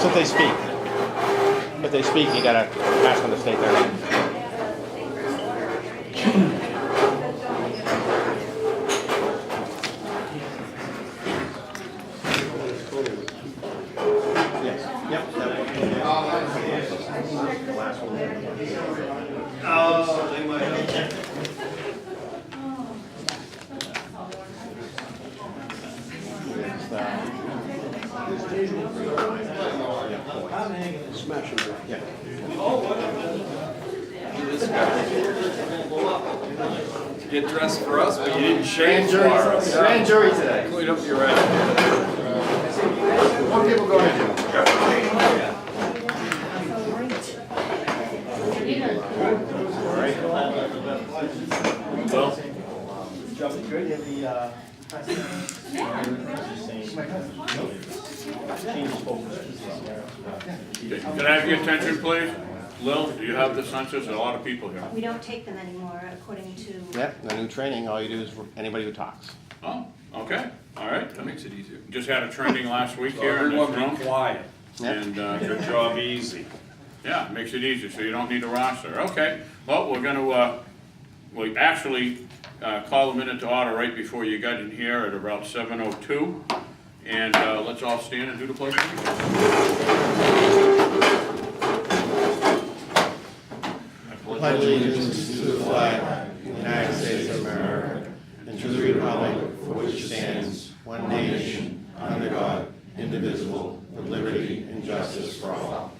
So if they speak. If they speak, you gotta ask them to state their name. Yes. Yep. Smash it. Yeah. Get dressed for us, but you didn't shave for us. Grand jury today. Clean up your act. More people go ahead. Well, can I have your attention, please? Lil, do you have the census? There's a lot of people here. We don't take them anymore according to. Yep, the new training, all you do is for anybody who talks. Oh, okay, all right. That makes it easier. Just had a training last week So here in this everyone room. be quiet. Yep. And, Good job, easy. yeah, makes it easier, so you don't need a roster. Okay, well, we're gonna, we actually call the minute to order right before you got in here at about 7:02. And let's all stand and do the pledge. Pledge allegiance to the flag of the United States of America and to the republic for which it stands, one nation, under God, indivisible, with liberty and justice for all.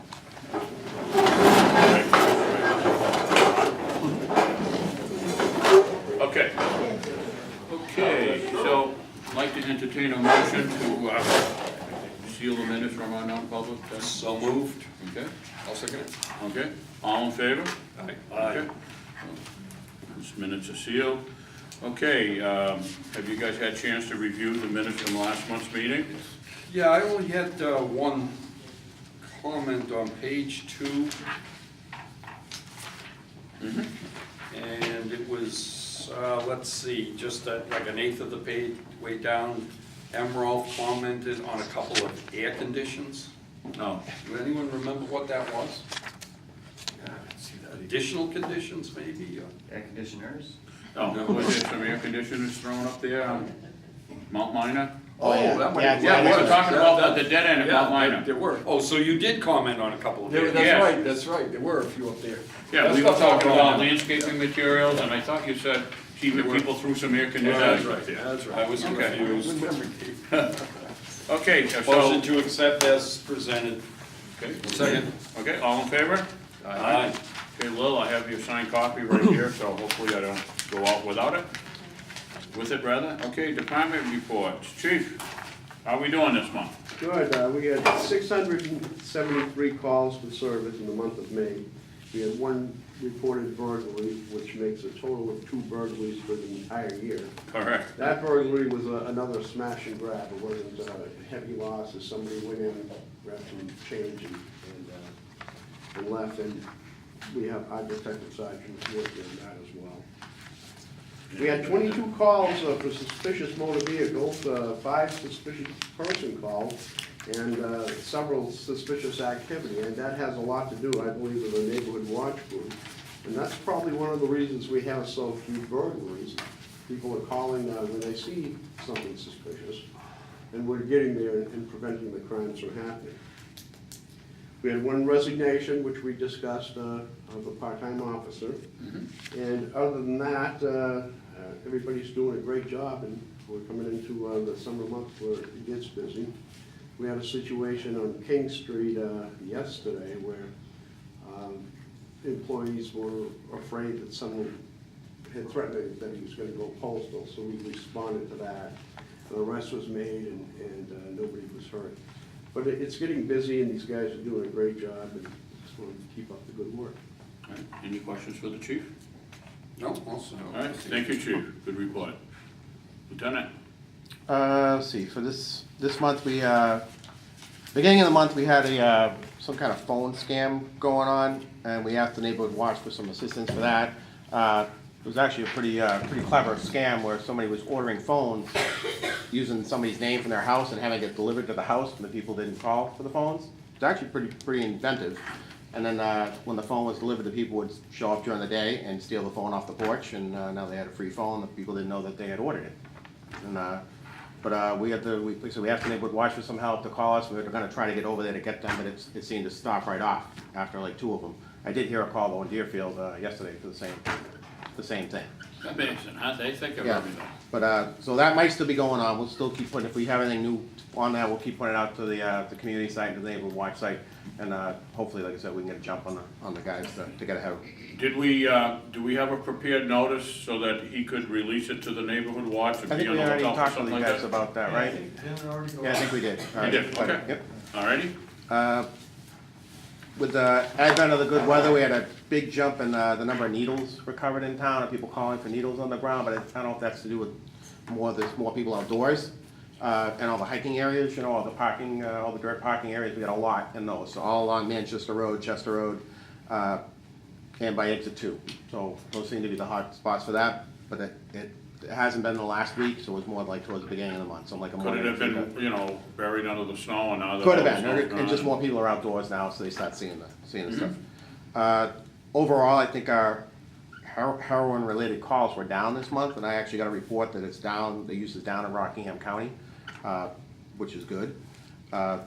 Okay. Okay, so I'd like to entertain a motion to seal the minutes from our non-public. So moved. Okay, I'll second it. okay, all in favor? Aye. Okay. These minutes are sealed. Okay, have you guys had a chance to review the minutes from last month's meeting? Yeah, I only had one comment on page 2. And it was, let's see, just like an eighth of the page, way down. Emerald commented on a couple of air conditions. No. Does anyone remember what that was? Additional conditions, maybe? Air conditioners? Oh, was there some air conditioners thrown up there on Mount Minor? Oh, yeah. that might Yeah, be- Yeah, we were that's talking that- about the dead end at Mount Yeah, Minor. there were. Oh, so you did comment on a couple of them? Yes. That's right, there were a few up there. Yeah, That we were stuff's all talking gone about now. landscaping materials, and I thought you said even people threw some air Yeah, conditioners that's up right, there. that's right. I was Okay. confused. Remember, Dave. Okay, so, Motion to accept as presented. okay, Second. okay, all in favor? Aye. Okay, Lil, I have your signed copy right here, so hopefully I don't go out without it. With it, rather. Okay, department reports. Chief, how are we doing this month? Good, we had 673 calls for service in the month of May. We had one reported burglary, which makes a total of 2 burglaries for the entire year. Correct. That burglary was another smash and grab. It wasn't a heavy loss, as somebody went in, grabbed some change and left, and we have our detective sergeant working on that as well. We had 22 calls for suspicious motor vehicles, 5 suspicious person calls, and several suspicious activity, and that has a lot to do, I believe, with the neighborhood watch group. And that's probably one of the reasons we have so few burglaries. People are calling when they see something suspicious, and we're getting there and preventing the crimes from happening. We had 1 resignation, which we discussed, of a part-time officer. And other than that, everybody's doing a great job, and we're coming into the summer months where it gets busy. We had a situation on King Street yesterday where employees were afraid that someone had threatened that he was going to go postal, so we responded to that. An arrest was made, and nobody was hurt. But it's getting busy, and these guys are doing a great job, and just want to keep up the good work. All right, any questions for the chief? No, also. All right, thank you, chief. Good report. Lieutenant? Let's see, for this month, we, beginning of the month, we had some kind of phone scam going on, and we asked the neighborhood watch for some assistance for that. It was actually a pretty clever scam where somebody was ordering phones using somebody's name from their house and having it delivered to the house, and the people didn't call for the phones. it's actually pretty inventive. And then, when the phone was delivered, the people would show up during the day and steal the phone off the porch, and, now they had a free phone, the people didn't know that they had ordered it. And, but we had to, like I said, we asked the neighborhood watch for some help to call us, we were gonna try to get over there to get them, but it seemed to stop right off after like 2 of them. I did hear a call though in Deerfield, yesterday for the same thing. Amazing, huh? They think of Yeah, everything. but, so that might still be going on, we'll still keep putting, if we have anything new on that, we'll keep putting it out to the community site, and the neighborhood watch site, and, hopefully, like I said, we can get a jump on the guys to get ahead of it. Did we, do we have a prepared notice so that he could release it to the neighborhood watch and I be think on we the already lookout for talked to something the like guys that? about that, right? Yeah, I think we did. All You right. did, okay. Yep. Alrighty, With the advent of the good weather, we had a big jump in the number of needles recovered in town, and people calling for needles on the ground, but I don't know if that's to do with there's more people outdoors, and all the hiking areas, you know, all the parking, all the dirt parking areas, we got a lot in those, so all along Manchester Road, Chester Road, and by exit 2. So those seem to be the hot spots for that, but it hasn't been the last week, so it was more like towards the beginning of the month, so like a could month. it have been, you know, buried under the snow and now that Could all the have snow's been, and just gone? more people are outdoors now, so they start seeing the stuff. Overall, I think our heroin-related calls were down this month, and I actually got a report that it's down, the use is down in Rockingham County, which is good. But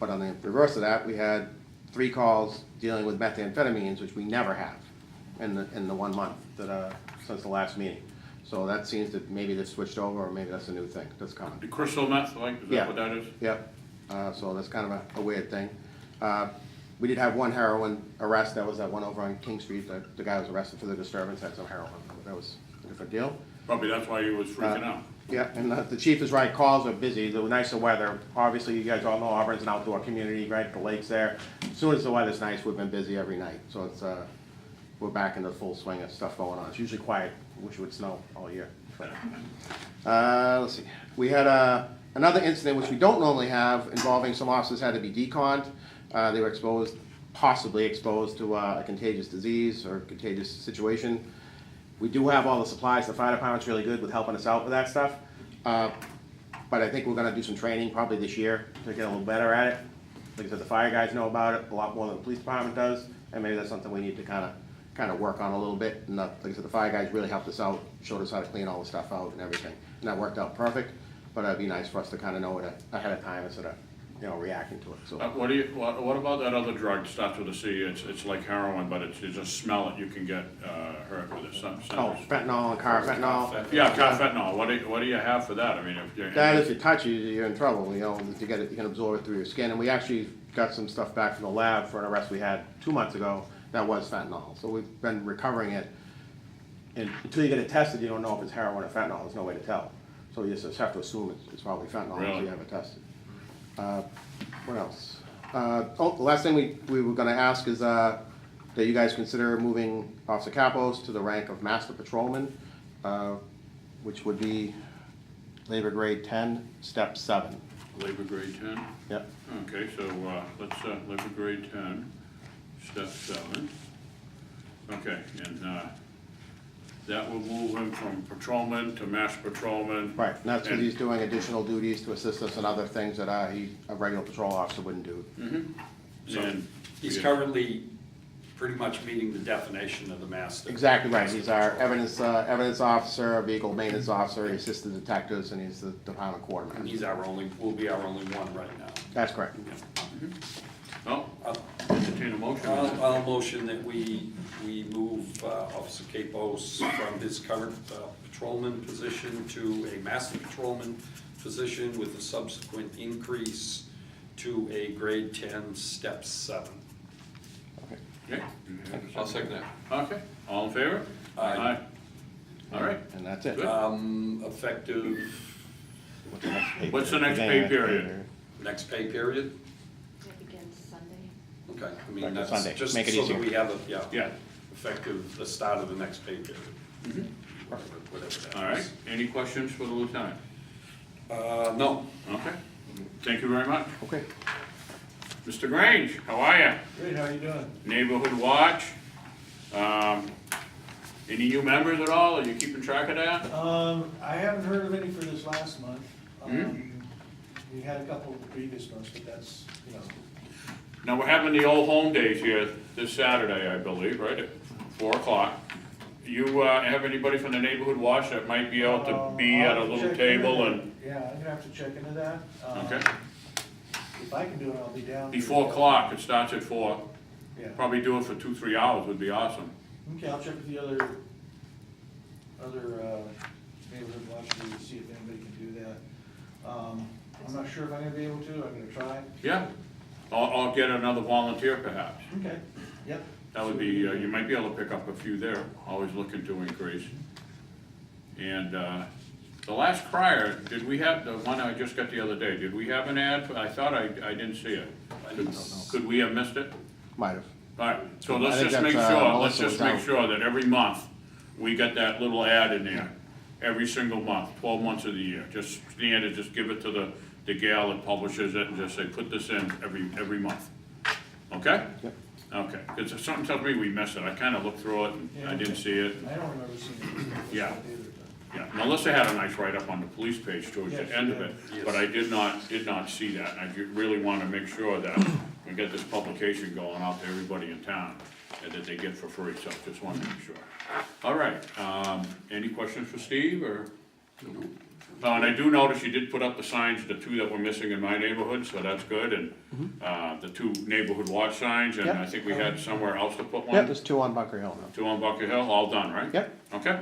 on the reverse of that, we had 3 calls dealing with methamphetamines, which we never have in the 1 month that, since the last meeting. So that seems that maybe they've switched over, or maybe that's a new thing that's coming. The crystal meth, like, is Yeah. that what that is? Yep, so that's kind of a weird thing. We did have 1 heroin arrest, that was that one over on King Street, the guy was arrested for the disturbance, had some heroin, that was a different deal. Probably that's why he was freaking out. Yeah, and the chief is right, calls are busy, the nicer weather, obviously, you guys all know Auburn's an outdoor community, right, the lake's there. As soon as the weather's nice, we've been busy every night, so it's, we're back into the full swing of stuff going on. It's usually quiet, wish it would snow all year. Let's see, we had another incident which we don't normally have involving some officers had to be deconned. They were possibly exposed to a contagious disease or contagious situation. We do have all the supplies, the fire department's really good with helping us out with that stuff. But I think we're gonna do some training probably this year to get a little better at it. Like I said, the fire guys know about it a lot more than the police department does, and maybe that's something we need to kinda work on a little bit. And like I said, the fire guys really helped us out, showed us how to clean all the stuff out and everything. And that worked out perfect, but it'd be nice for us to kinda know it ahead of time instead of, you know, reacting to it, so. What about that other drug, starts with a C, it's like heroin, but you just smell it, you can get, hurt with it, Oh, fentanyl and carfentanil. Yeah, carfentanil, what do you have for that? I mean, if you're. That, if you touch it, you're in trouble, you know, you can absorb it through your skin. And we actually got some stuff back from the lab for an arrest we had 2 months ago that was fentanyl. So we've been recovering it. And until you get it tested, you don't know if it's heroin or fentanyl, there's no way to tell. So you just have to assume it's probably fentanyl until Really? you have it tested. What else? The last thing we were gonna ask is, that you guys consider moving Officer Capos to the rank of Master Patrolman, which would be labor grade 10, step 7. Labor grade 10? Yep. Okay, so, let's, labor grade 10, step 7. Okay, and, that will move him from patrolman to master patrolman. Right, and that's what he's doing, additional duties to assist us in other things that a regular patrol officer wouldn't do. So And he's yeah. currently pretty much meeting the definition of the master. Exactly right, he's our evidence officer, vehicle maintenance officer, he assists the detectives, and he's the department And quartermaster. he's will be our only one right now. That's correct. Oh, entertain a motion. I'll motion that we move Officer Capos from his current patrolman position to a master patrolman position with a subsequent increase to a grade 10, step 7. Okay. I'll second that. Okay, all in favor? Aye. All right, And that's it. Good. Effective What's the next pay period? next pay period? It begins Sunday. Okay, I mean, Like that's Sunday. just Make it so easier. that we have Yeah, effective the start of the next pay period. Whatever that all right, is. any questions for the lieutenant? No. Okay, thank you very much. Okay. Mr. Grange, how are you? Great, how you doing? Neighborhood Watch. Any new members at all? Are you keeping track of that? I haven't heard of any for this last month. We had a couple of the previous months, but that's, you know, Now, we're having the old home days here this Saturday, I believe, right, at 4 o'clock. You, have anybody from the neighborhood watch that might be able to be at a I'll little check table into and, that. Yeah, I'm gonna have to check into that. okay? If I can do it, I'll be down. Be 4 o'clock, it starts at 4. Yeah, Probably do it for 2-3 hours would be awesome. okay, I'll check with the other neighborhood watchers to see if anybody can do that. I'm not sure if I'm gonna be able to, I'm gonna try. Yeah, or get another volunteer perhaps. Okay, yep. That would be, you might be able to pick up a few there, always looking to increase. And, the last crier, did we have, the one I just got the other day, did we have an ad? I thought I didn't see it. Could we have missed it? Might have. Alright, so I let's think just make that's, sure, let's Melissa just was make out. sure that every month, we got that little ad in there, every single month, 12 months of the year. Just standard, just give it to the gal that publishes it and just say, put this in every month. Okay? Yep. Okay, because if something tells me we missed it, I kinda looked through it and I didn't see it. I don't remember seeing it. Yeah. Yeah, Melissa had a nice write-up on the police page towards Yes, the end she of it, did. but I did not see that. And I really wanna make sure that we get this publication going out to everybody in town, and that they get for free, so just wanted to make sure. All right, any questions for Steve, or? Oh, and I do notice you did put up the signs, the 2 that were missing in my neighborhood, so that's good, and, the 2 neighborhood watch signs, and Yep. I think we had somewhere else to put one. Yep, there's 2 on Bunker Hill now. 2 on Bucket Hill, all done, right? Yep. Okay,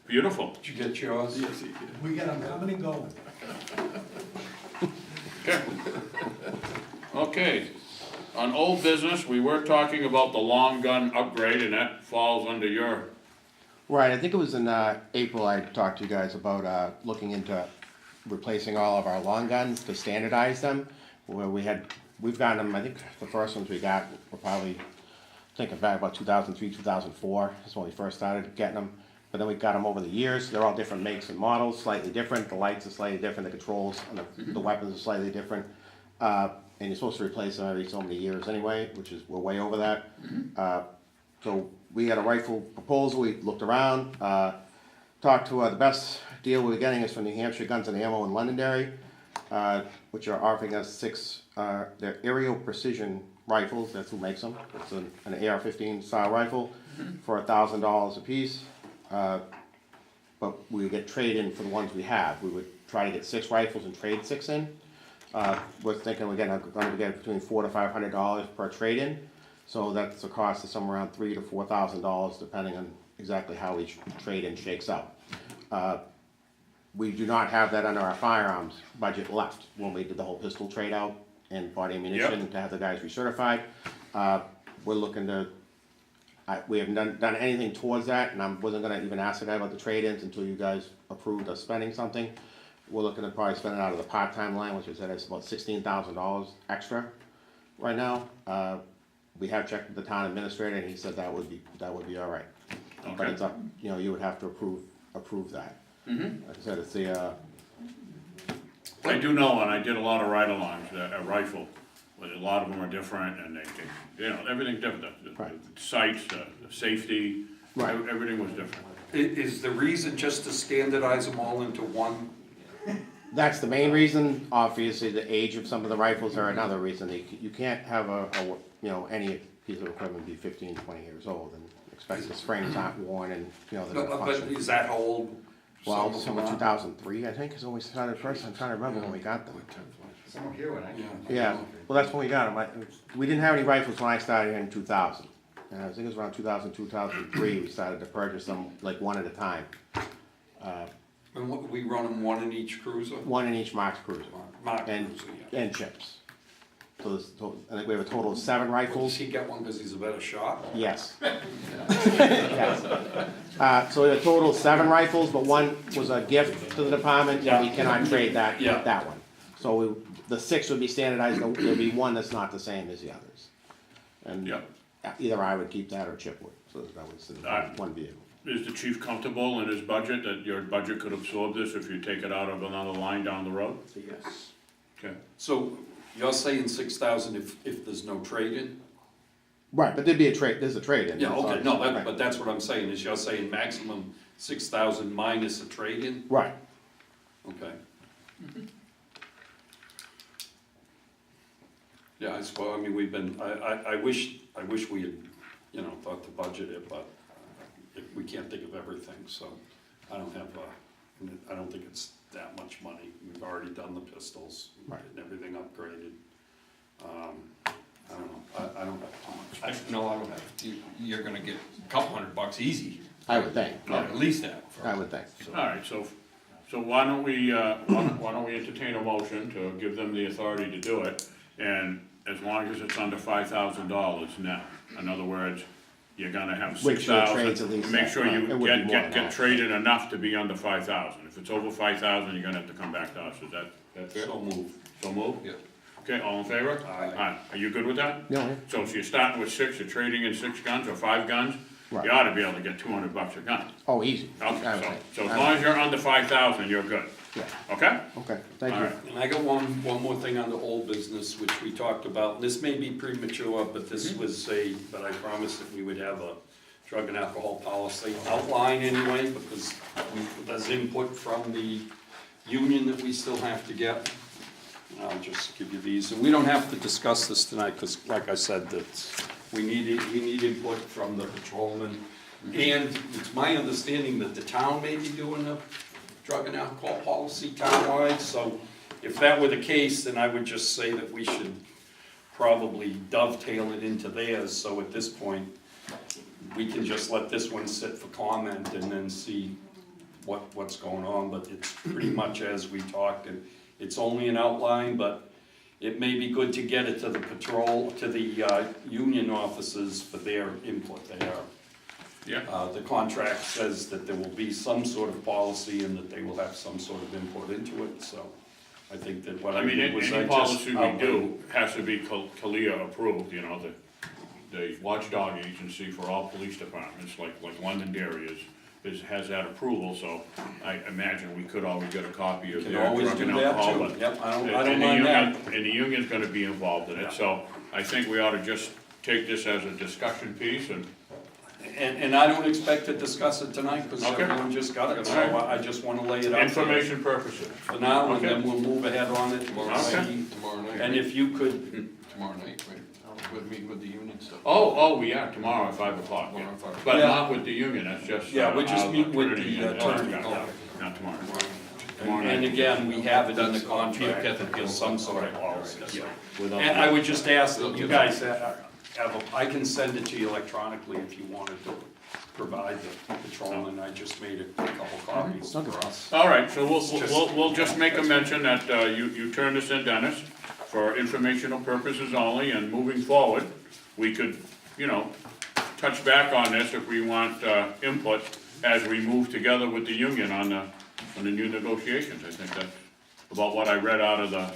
beautiful. Did you get yours? Yes, We got them coming and going. Okay. Okay, on old business, we were talking about the long gun upgrade, and that falls under your, Right, I think it was in April I talked to you guys about looking into replacing all of our long guns to standardize them. Where we've gotten them, I think the first ones we got were probably, thinking back about 2003, 2004, that's when we first started getting them. But then we got them over the years, they're all different makes and models, slightly different, the lights are slightly different, the controls and the weapons are slightly different. And you're supposed to replace them every so many years anyway, which is, we're way over that. So we had a rifle proposal, we looked around, talked to, the best deal we were getting is from New Hampshire Guns and Ammo in Londonderry, which are offering us 6, they're aerial precision rifles, that's who makes them. It's an AR-15 style rifle for $1,000 a piece. But we would get trade-in for the ones we have. We would try to get 6 rifles and trade 6 in. We're thinking we're gonna get between $400 to $500 per trade-in. So that's a cost of somewhere around $3,000 to $4,000, depending on exactly how each trade-in shakes out. We do not have that under our firearms budget left when we did the whole pistol trade-out and bought ammunition to have the guys recertified. We're looking to, we haven't done anything towards that, and I wasn't gonna even ask the guy about the trade-ins until you guys approved us spending something. We're looking to probably spend it out of the part-time line, which is that it's about $16,000 extra right now. We have checked with the town administrator, and he said that would be all right. But Okay. it's up, you would have to approve that. Like I said, it's the, I do know, and I did a lot of ride-alongs, a rifle, but a lot of them are different, and everything's different. The Right. sights, the safety, Right. everything was different. Is the reason just to standardize them all into one? that's the main reason. Obviously, the age of some of the rifles are another reason. You can't have any piece of equipment be 15, 20 years old and expect the springs aren't worn and, they're But not functioning. is that how old? Well, some of some them of are? 2003, I think, is when we started first. I'm trying to remember when we got them. Someone here when I came. Yeah, well, that's when we got them. We didn't have any rifles when I started here in 2000. And I think it was around 2000, 2003, we started to purchase them like one at a time. And we run them one in each cruiser? One in each Mark's Cruiser. Mark And, cruiser, yeah. and chips. So I think we have a total of 7 Does rifles. he get one because he's a better shot? Yes. Yes. So we have a total of 7 rifles, but one was a gift to the department, and we cannot trade that one. So the 6 would be standardized, there'd be one that's not the same as the others. And Yeah. either I would keep that or Chip would, so that was one vehicle. Is the chief comfortable in his budget, that your budget could absorb this if you take it out of another line down the road? Yes. Okay. So you're saying 6,000 if there's no trade-in? Right, but there's a trade-in. Yeah, okay, no, Right. but that's what I'm saying, is you're saying maximum 6,000 minus a trade-in? Right, Okay. Yeah, I suppose, I mean, we've been, I wish we had, you know, thought to budget it, but we can't think of everything, so I don't have, I don't think it's that much money. We've already done the pistols, Right. and everything upgraded. I don't know, I don't have too much. No, I don't have, you're gonna get a couple $100 easy. I would think, Or at least that. I would think. All right, so why don't we entertain a motion to give them the authority to do it? And as long as it's under $5,000 net, in other words, you're gonna have Make sure it trades at 6,000. least Make that, sure right. you It would be more than get that. traded enough to be under 5,000. If it's over 5,000, you're gonna have to come back to us, is that fair? So move. So move? Yeah. Okay, all in favor? Aye. Are you good with that? Yeah, So if you're starting with 6, you're trading in 6 guns or 5 guns, Right. you ought to be able to get $200 a gun. oh, easy. I would Okay, think. so as long as you're under 5,000, you're good, Yeah, okay? okay, thank All you. right. And I got one more thing on the old business, which we talked about. This may be premature, but this was but I promised that we would have a drug and alcohol policy outline anyway, because there's input from the union that we still have to get. I'll just give you these, and we don't have to discuss this tonight, because like I said, that we need input from the patrolmen. And it's my understanding that the town may be doing a drug and alcohol policy townwide, so if that were the case, then I would just say that we should probably dovetail it into theirs, so at this point, we can just let this one sit for comment and then see what's going on, but it's pretty much as we talked, and it's only an outline, but it may be good to get it to the patrol, to the union officers for their input there. Yeah. The contract says that there will be some sort of policy and that they will have some sort of input into it, so I think that what I I mean, did was I any just policy we do has to be CALIA approved, you know, the watchdog agency for all police departments, like Londonderry has that approval, so I imagine we could always get a copy of Can their always drug and do that alcohol, too. but. Yep, I don't and the mind that. union- And the union's gonna be involved in Yeah. it, so I think we ought to just take this as a discussion piece and, And I don't expect to discuss it tonight, because Okay. everyone just got it, so All right. I just wanna lay it out there information purposes. for now, and Okay. then we'll move ahead on it. Tomorrow Okay. night, tomorrow night. And if you could, Tomorrow night, right? With meeting with the union stuff. Oh, we are tomorrow at 5 o'clock, yeah. Tomorrow at 5 o'clock. But Yeah. not with the union, that's just. Yeah, we just our meet with attorney the and attorney, yeah, yeah. Not tomorrow. and again, we have it in the That's- contract, Peter that there's some sort of policy. Yeah. Without- And I would just ask that you guys I can send it to you electronically if you wanted to provide the patrolman, I just made a couple copies for us. All right, so we'll just make a mention that you turn this in, Dennis, for informational purposes only, and moving forward, we could, you know, touch back on this if we want input as we move together with the union on the new negotiations. I think that's about what I read out of the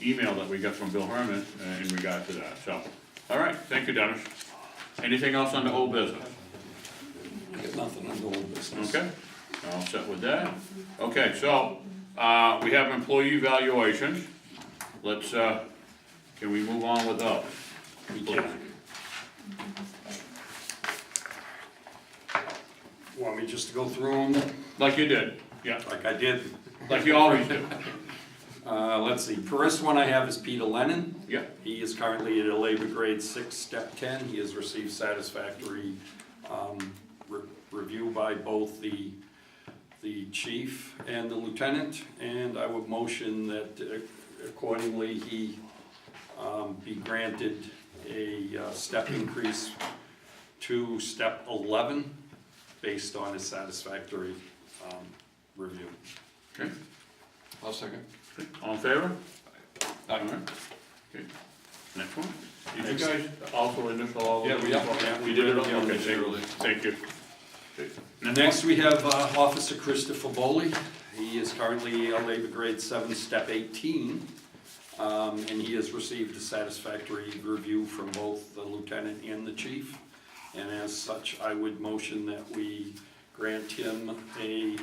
email that we got from Bill Herman in regard to that, so. All right, thank you, Dennis. Anything else on the whole business? I got nothing on the old business. Okay, all set with that. Okay, so, we have employee evaluations. Let's, can we move on with those? We can. Want me just to go through them Like you did, yeah, like I did? like you always do. Let's see, first one I have is Peter Lennon. Yeah, He is currently at a labor grade 6, step 10. He has received satisfactory review by both the chief and the lieutenant, and I would motion that accordingly he be granted a step increase to step 11 based on his satisfactory review. okay, I'll second. all in favor? All right, okay. Next one? Did you guys also initial all of Yeah, those? yeah. We did it, Yeah, okay, early. thank you. Okay. Next, we have Officer Christopher Boley. He is currently a labor grade 7, step 18. And he has received a satisfactory review from both the lieutenant and the chief. And as such, I would motion that we grant him a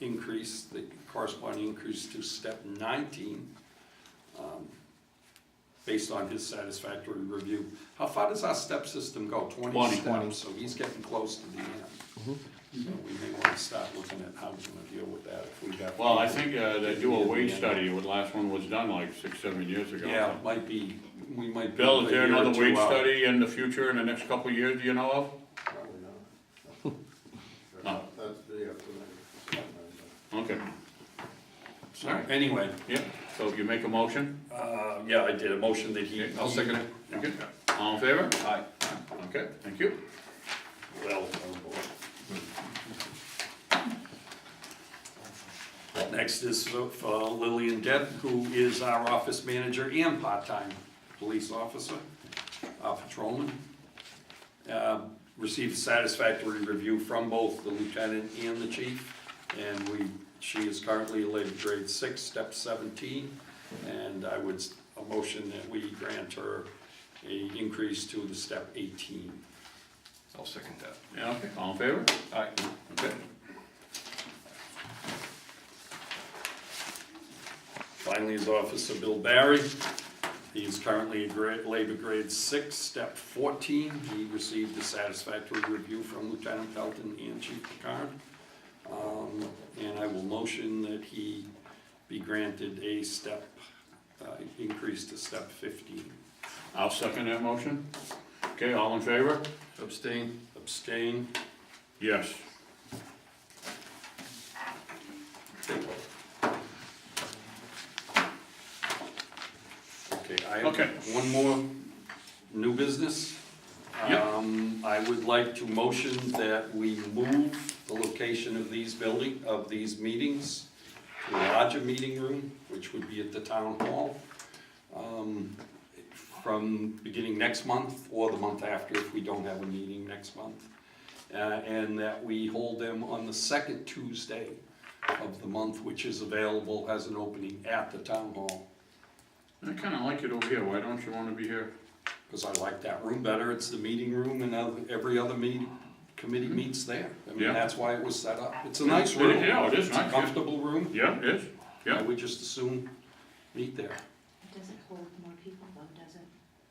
increase, the corresponding increase to step 19, based on his satisfactory review. How far does our step system go? 20 steps, so he's getting close to the end. So we may want to start looking at how we're gonna deal with that if we have. Well, I think they do a wage study, the last one was done like 6, 7 years ago. Yeah, it might be we might. be Bill, is there a year or another two wage out. study in the future, in the next couple of years, do you know of? Probably not. No. That's the, Okay, So, anyway, yeah, so you make a motion? yeah, I did a motion that he. I'll second it. Okay, all in favor? Aye. Okay, thank you. Well, next is for Lillian Deb, who is our office manager and part-time police officer, patrolman. Received satisfactory review from both the lieutenant and the chief, and she is currently a labor grade 6, step 17, and I would, a motion that we grant her a increase to the step 18. I'll second that. Yeah, okay, all in favor? Aye. Okay. Finally is Officer Bill Barry. He is currently a labor grade 6, step 14. He received a satisfactory review from Lieutenant Pelton and Chief Picard. And I will motion that he be granted a step, increase to step 15. I'll second that motion. Okay, all in favor? Abstain. Abstain. Yes. Okay, I Okay. have one more new business. Yep. I would like to motion that we move the location of these meetings to a larger meeting room, which would be at the town hall, from beginning next month or the month after if we don't have a meeting next month. And that we hold them on the second Tuesday of the month, which is available as an opening at the town hall. I kinda like it over here, why don't you wanna be here? Because I like that room better, it's the meeting room, and every other committee meets there. I mean, Yeah. that's why it was set up. It's a nice room. Yeah, it is It's a nice, yeah. comfortable room. Yeah, it is, I yeah. would just as soon meet there. It doesn't hold more people though, does it?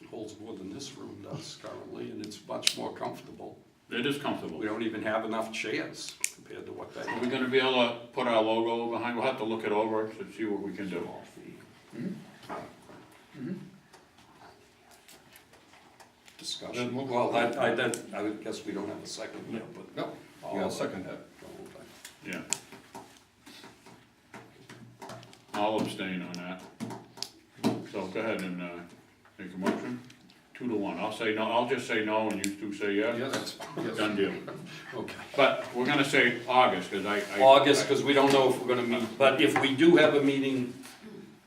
It holds more than this room does currently, and it's much more comfortable. It is comfortable. We don't even have enough chairs compared to what that Are we is. gonna be able to put our logo behind, we'll have to look it over to see what we can do. Discussion. Well, I guess we don't have a second yet, but. No, yeah, I'll second that. Yeah. I'll abstain on that. So go ahead and, make a motion, 2-1, I'll say no, I'll just say no and you two say yes. Yeah, that's, yes. Done deal. Okay. But we're gonna say August, cause I. August, because we don't know if we're gonna meet, but if we do have a meeting,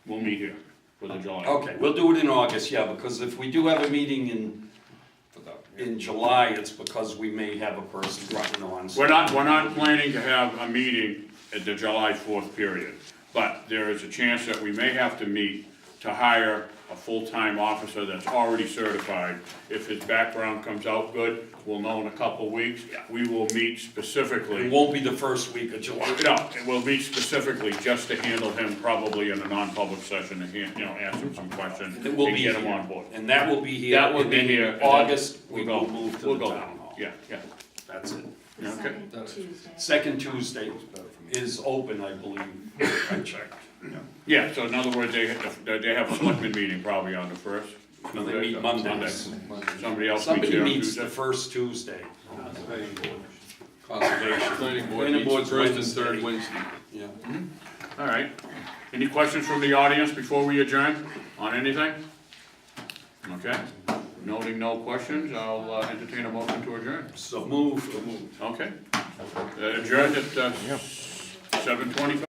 We'll meet here for the July. okay, we'll do it in August, yeah, because if we do have a meeting in July, it's because we may have a person running on. We're not planning to have a meeting at the July 4th period, but there is a chance that we may have to meet to hire a full-time officer that's already certified. If his background comes out good, we'll know in a couple of weeks. We will meet It specifically. won't be the first week of July. No, we'll meet specifically just to handle him probably in a non-public session, to ask him some questions It and will be get him here. on board. And that will be here. That will and be then in here. and August, then we will move to we'll the go town hall. Yeah, yeah. That's it. Yeah, okay. Second That's- Tuesday. Second Tuesday is open, I believe. I checked. Yeah, so in other words, they have a selectmen meeting probably on the first. No, they meet Mondays. Somebody else meets Somebody here on meets Tuesday? the first Tuesday. Conservation. Planning Planning board meets board's first and Wednesday. third Wednesday. Yeah. All right. Any questions from the audience before we adjourn on anything? Okay. Noting no questions, I'll entertain a motion to adjourn. So move. Okay. Adjourned at 7:25.